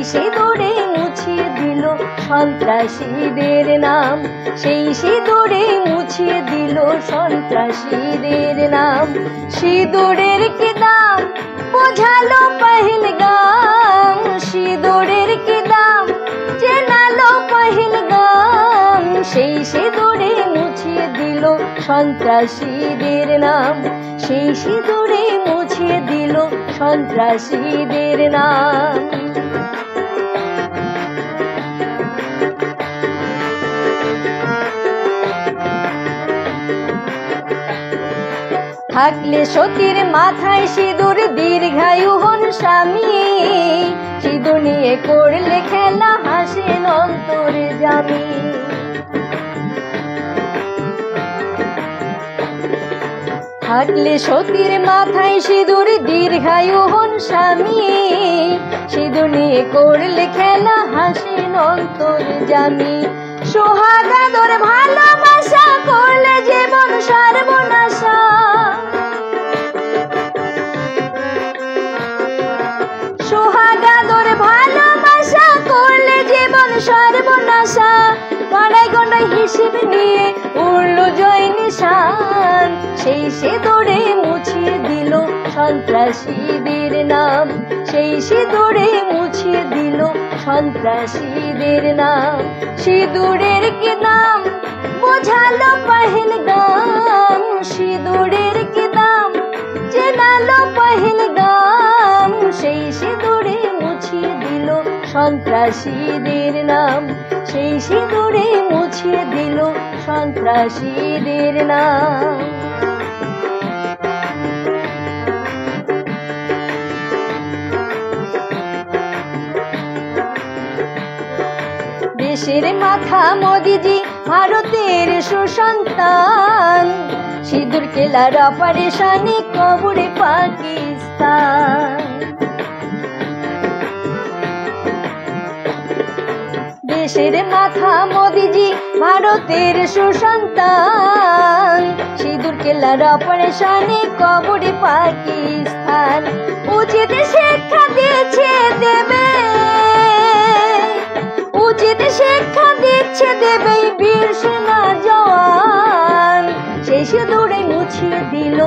সিঁদুরে মুছিয়ে দিল সন্ত্রাসীদের নাম, সেই সিঁদুরে মুছিয়ে দিল সন্ত্রাসীদের নাম। সিঁদুরের কি দাম বোঝালো পহেলগাম, সিঁদুরের কি দাম চেনালো পহেলগাম, সেই সিঁদুরে মুছিয়ে দিল সন্ত্রাসীদের নাম, সেই সিঁদুরে মুছিয়ে দিল সন্ত্রাসীদের নাম। থাকলে সতীর মাথায় সিঁদুর দীর্ঘায়ু হন স্বামী, সিঁদুর নিয়ে করলে খেলা হাসেন অন্তর্যামী। থাকলে সতীর মাথায় সিঁদুর দীর্ঘায়ু হন স্বামী, সিঁদুর নিয়ে করলে খেলা হাসেন অন্তর্যামী। সোহাগাদর ভালোবাসা করলে জীবন সর্বনাশা, সোহাগাদর ভালোবাসা করলে জীবন সর্বনাশা। গড়াই গড়াই হিসেব নিয়ে উড়ল জয় নিশান, সেই সিঁদুরে মুছিয়ে দিল সন্ত্রাসীদের নাম, সেই সিঁদুরে মুছিয়ে দিল সন্ত্রাসীদের নাম। সিঁদুরের কি দাম বোঝালো পহেলগাম, সিঁদুরের কি দাম চেনালো পহেলগাম, সেই সিঁদুরে মুছিয়ে দিল সন্ত্রাসীদের নাম, সেই সিঁদুরে মুছিয়ে দিল সন্ত্রাসীদের নাম। দেশের মাথা মোদিজি ভারতের সুসন্তান, সিঁদুর কেলার অপারেশনে কবরে পাকিস্তান। দেশের মাথা মোদিজি ভারতের সুসন্তান, সিঁদুর কেলার অপারেশনে কবরে পাকিস্তান। উচিত শিক্ষা দিচ্ছে দেবে, উচিত শিক্ষা দিচ্ছে দেবে বীর সেনা জওয়ান, সেই সিঁদুরে মুছিয়ে দিল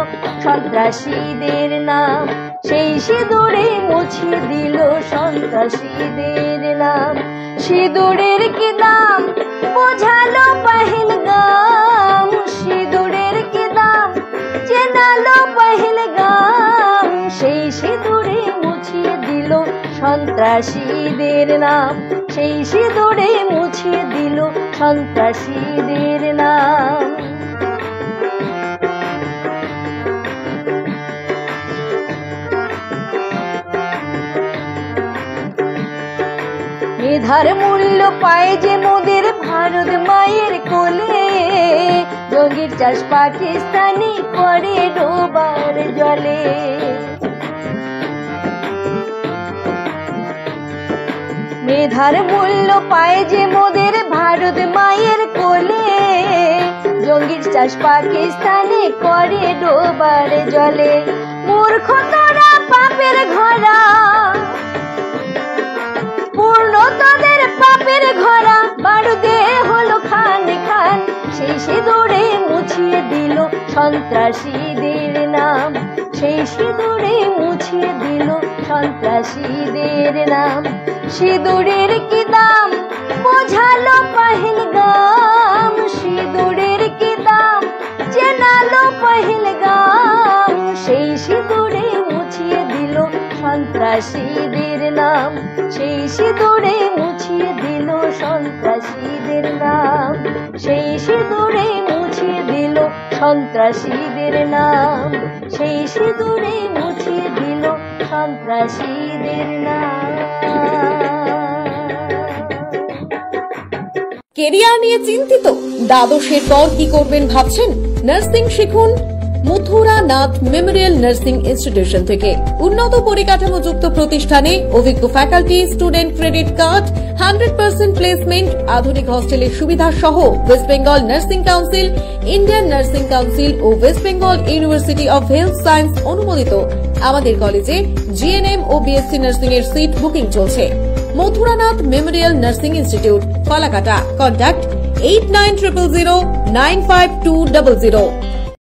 সন্ত্রাসীদের নাম, সেই সিঁদুরে মুছিয়ে দিল সন্ত্রাসীদের নাম। সিঁদুরের কি দাম বোঝালো পহেলগাম, সিঁদুরের কি দাম চেনালো পহেলগাম, সেই সিঁদুরে মুছিয়ে দিল সন্ত্রাসীদের নাম, সেই সিঁদুরে মুছিয়ে দিল সন্ত্রাসীদের নাম। মেধার মূল্য পায় যে মোদের ভারত মায়ের কোলে, জঙ্গির চাষ পাকিস্তানি করে ডোবার জলে। মেধার মূল্য পায় যে মোদের ভারত মায়ের কোলে, জঙ্গির চাষ পাকিস্তানি করে ডোবার জলে। মূর্খ তোরা পাপের ঘোড়া, পূর্ণ তোদের পাপের ঘোড়া, বারুদে হলো খান খান, সেই সিঁদুরে মুছিয়ে দিল সন্ত্রাসীদের নাম, সেই সিঁদুরে মুছিয়ে দিল সন্ত্রাসীদের নাম। সিঁদুরের কি দাম বোঝালো পহেলগাম, সিঁদুরের কি দাম চেনালো পহেলগাম, সেই সিঁদুরে মুছিয়ে দিল সন্ত্রাসীদের নাম, সেই সিঁদুরে মুছিয়ে দিল সন্ত্রাসীদের নাম, সেই সিঁদুরে মুছিয়ে দিল সন্ত্রাসীদের নাম, সেই সিঁদুরে মুছিয়ে দিল সন্ত্রাসীদের নাম। কেরিয়ার নিয়ে চিন্তিত? দ্বাদশের পর কি করবেন ভাবছেন? নার্সিং শিখুন Mathuranath memorial nursing institution থেকে। উন্নত পরিকাঠামো যুক্ত প্রতিষ্ঠানে অভিজ্ঞ faculty, student credit card, 100% placement, আধুনিক হস্টেলের সুবিধা সহ West Bengal nursing council, Indian nursing council ও West Bengal university of health science অনুমোদিত আমাদের কলেজে জিএনএম ও বিএসসি নার্সিং এর সিট বুকিং চলছে। Mathuranath memorial nursing institute, Falakata. Contact 8900095200।